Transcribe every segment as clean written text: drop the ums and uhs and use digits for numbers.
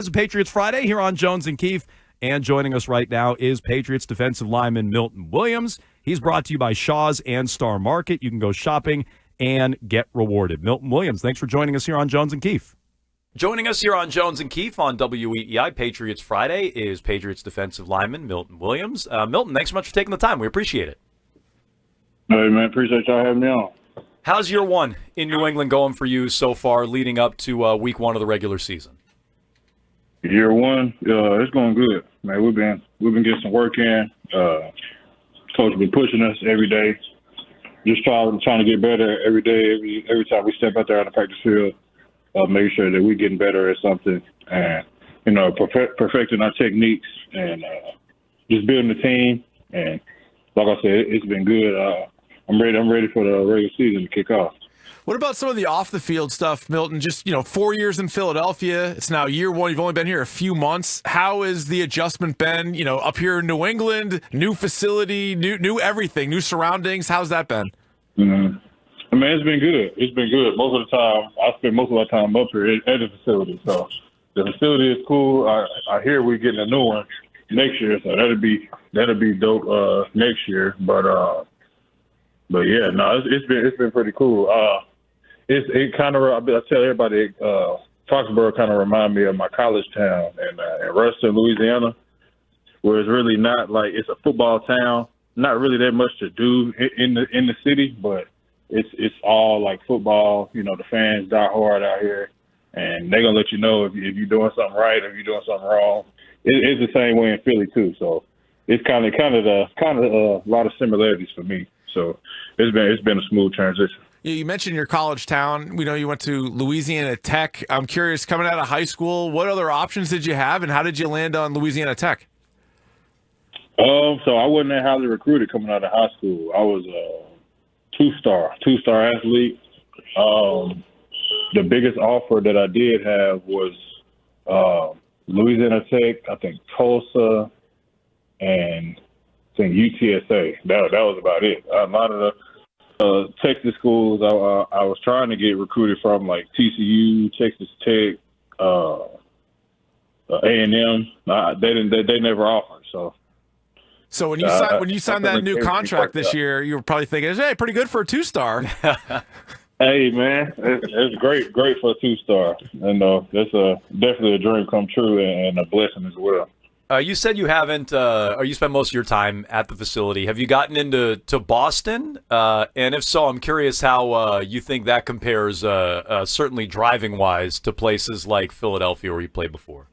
This is Patriots Friday here on Jones and Keefe, and joining us right now is Patriots defensive lineman Milton Williams. He's brought to you by Shaw's and Star Market. You can go shopping and get rewarded. Milton Williams, thanks for joining us here on Jones and Keefe. Joining us here on Jones and Keefe on WEEI Patriots Friday is Patriots defensive lineman Milton Williams. Milton, thanks so much for taking the time. We appreciate it. Hey, man, appreciate y'all having me on. How's year one in New England going for you so far leading up to week one of the regular season? Year one, it's going good, man. We've been getting some work in. Coach been pushing us every day. Just trying to get better every day. Every time we step out there on the practice field, make sure that we're getting better at something, and perfecting our techniques, and just building the team. And like I said, it's been good. I'm ready for the regular season to kick off. What about some of the off-the-field stuff, Milton? Just, 4 years in Philadelphia. It's now year one. You've only been here a few months. How has the adjustment been, up here in New England, new facility, new everything, new surroundings? How's that been? Mm-hmm. I mean, it's been good. It's been good. Most of the time, I spend most of my time up here at the facility. So the facility is cool. I hear we're getting a new one next year, so that'll be dope next year. But yeah, no, it's been pretty cool. It kind of, I tell everybody, Foxborough kind of remind me of my college town in Ruston, Louisiana, where it's really not like it's a football town. Not really that much to do in the city, but it's all like football. The fans die hard out here, and they're gonna let you know if you're doing something right, if you're doing something wrong. It's the same way in Philly too. So it's kind of a lot of similarities for me. So it's been a smooth transition. You mentioned your college town. We know you went to Louisiana Tech. I'm curious, coming out of high school, what other options did you have, and how did you land on Louisiana Tech? So I wasn't that highly recruited coming out of high school. I was a two-star athlete. The biggest offer that I did have was Louisiana Tech, I think Tulsa, and I think UTSA. That was about it. A lot of the Texas schools I was trying to get recruited from, like TCU, Texas Tech, A&M. They never offered. So when you signed that new contract this year, you were probably thinking, "Hey, pretty good for a two-star." Hey, man, it's great for a two-star, and that's definitely a dream come true and a blessing as well. You said you haven't, or you spent most of your time at the facility. Have you gotten into Boston? And if so, I'm curious how you think that compares, certainly driving-wise, to places like Philadelphia where you played before.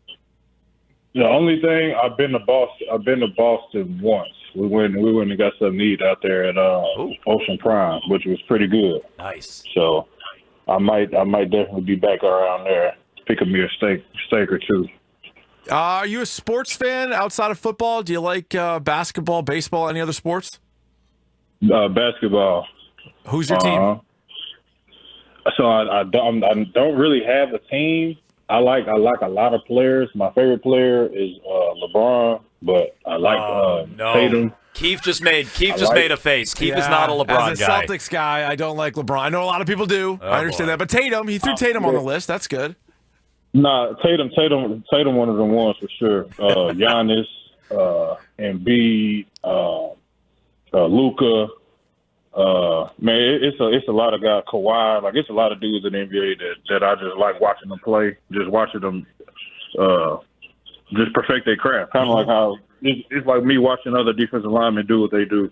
The only thing, I've been to Boston once. We went and got something to eat out there at Ocean Prime, which was pretty good. Nice. So I might definitely be back around there, picking me a steak or two. Are you a sports fan outside of football? Do you like basketball, baseball, any other sports? Basketball. Who's your team? So I don't really have a team. I like a lot of players. My favorite player is LeBron, but I like Tatum. Keefe just made a face. Keefe is not a LeBron guy. As a Celtics guy, I don't like LeBron. I know a lot of people do. I understand that. But Tatum, he threw Tatum on the list. That's good. Nah, Tatum, one of them ones for sure. Giannis, Embiid, Luka. Man, it's a lot of guys. Kawhi, like it's a lot of dudes in the NBA that I just like watching them play. Just watching them, just perfect their craft. Kind of like how it's like me watching other defensive linemen do what they do,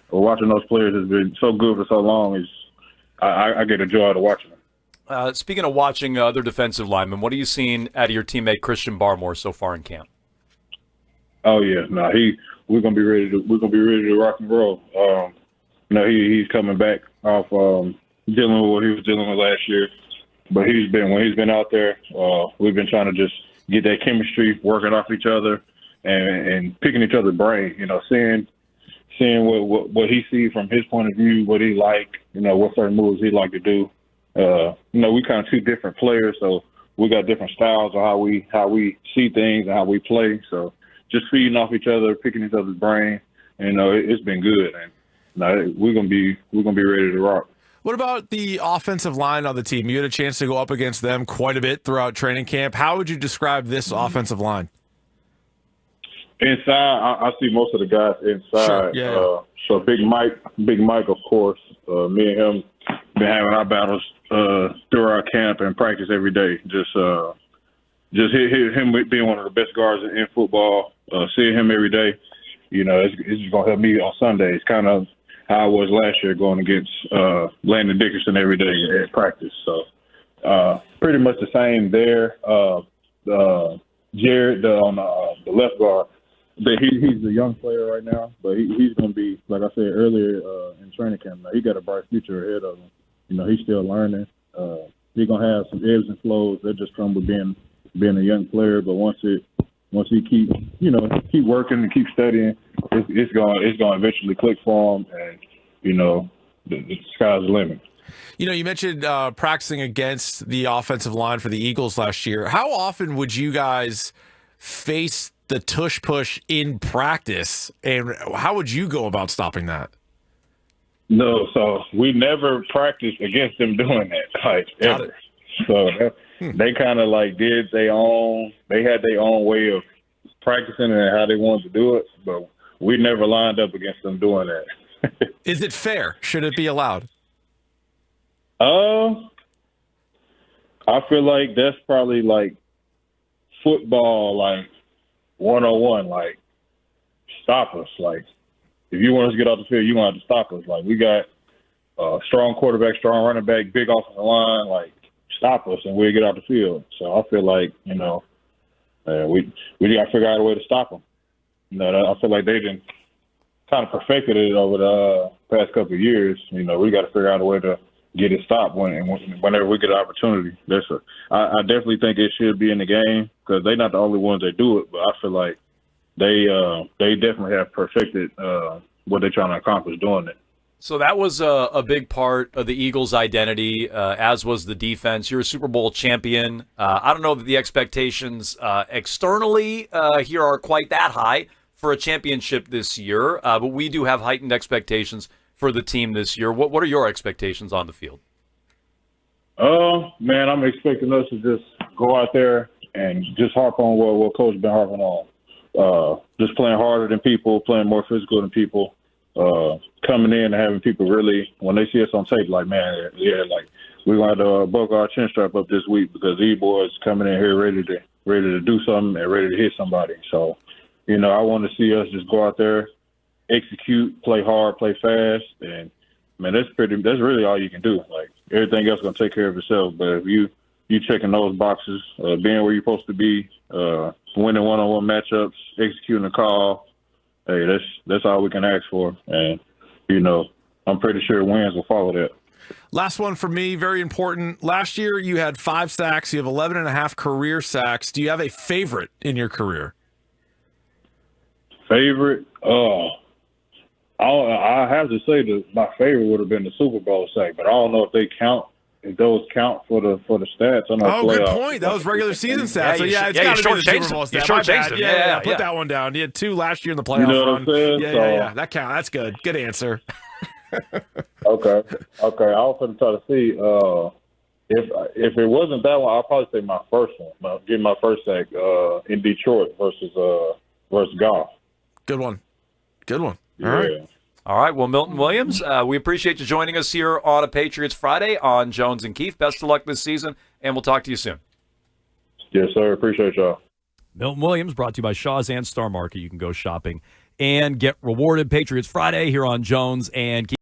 or watching those players has been so good for so long. I get a joy out of watching them. Speaking of watching other defensive linemen, what are you seeing out of your teammate Christian Barmore so far in camp? Oh yeah, we're gonna be ready to rock and roll. He's coming back off dealing with what he was dealing with last year, but when he's been out there, we've been trying to just get that chemistry working off each other and picking each other's brain. Seeing what he sees from his point of view, what he like, what certain moves he like to do. We kind of two different players, so we got different styles of how we see things and how we play. So just feeding off each other, picking each other's brain, and it's been good. And we're gonna be ready to rock. What about the offensive line on the team? You had a chance to go up against them quite a bit throughout training camp. How would you describe this offensive line? Inside, I see most of the guys inside. Sure, yeah. So Big Mike, of course. Me and him been having our battles throughout camp and practice every day. Just him being one of the best guards in football. Seeing him every day, it's just gonna help me on Sundays. Kind of how I was last year going against Landon Dickerson every day at practice. So pretty much the same there. Jared on the left guard. But he's a young player right now, but he's going to be, like I said earlier in training camp, now he got a bright future ahead of him. He's still learning. He's going to have some ebbs and flows that just come with being a young player. But once he keep working and keep studying, it's going to eventually click for him, and the sky's the limit. You mentioned practicing against the offensive line for the Eagles last year. How often would you guys face the tush push in practice, and how would you go about stopping that? No, so we never practiced against them doing that, ever. So they kind of did their own. They had their own way of practicing and how they wanted to do it, but we never lined up against them doing that. Is it fair? Should it be allowed? I feel like that's probably football, 101, stop us. If you want us to get off the field, you're going to have to stop us. We got strong quarterback, strong running back, big offensive line. Stop us and we'll get off the field. So I feel like, we got to figure out a way to stop them. I feel like they didn't kind of perfected it over the past couple of years. We got to figure out a way to get it stopped whenever we get an opportunity. I definitely think it should be in the game because they're not the only ones that do it, but I feel like they definitely have perfected what they're trying to accomplish doing it. So that was a big part of the Eagles' identity, as was the defense. You're a Super Bowl champion. I don't know that the expectations externally here are quite that high for a championship this year, but we do have heightened expectations for the team this year. What are your expectations on the field? Man, I'm expecting us to just go out there and just harp on what Coach been harping on. Just playing harder than people, playing more physical than people, coming in and having people really, when they see us on tape, we're going to have to buckle our chin strap up this week because these boys coming in here ready to do something and ready to hit somebody. So, I want to see us just go out there, execute, play hard, play fast, and that's really all you can do. Everything else is gonna take care of itself. But if you checking those boxes, being where you're supposed to be, winning one-on-one matchups, executing the call, hey, that's all we can ask for. And I'm pretty sure wins will follow that. Last one for me, very important. Last year you had 5 sacks. You have 11.5 career sacks. Do you have a favorite in your career? Favorite? I have to say that my favorite would have been the Super Bowl sack, but I don't know if they count. If those count for the stats, I know. Good point. That was regular season stats. So it's got to be the Super Bowl stat. My bad. Yeah. Put that one down. You had 2 last year in the playoff run. Yeah. That counts. That's good. Good answer. Okay. I was going to try to see if it wasn't that one. I'll probably say my first one. Get my first sack in Detroit versus Goff. Good one. All right. All right. Well, Milton Williams, we appreciate you joining us here on a Patriots Friday on Jones and Keefe. Best of luck this season, and we'll talk to you soon. Yes, sir. Appreciate y'all. Milton Williams, brought to you by Shaw's and Star Market. You can go shopping and get rewarded. Patriots Friday here on Jones and Keefe.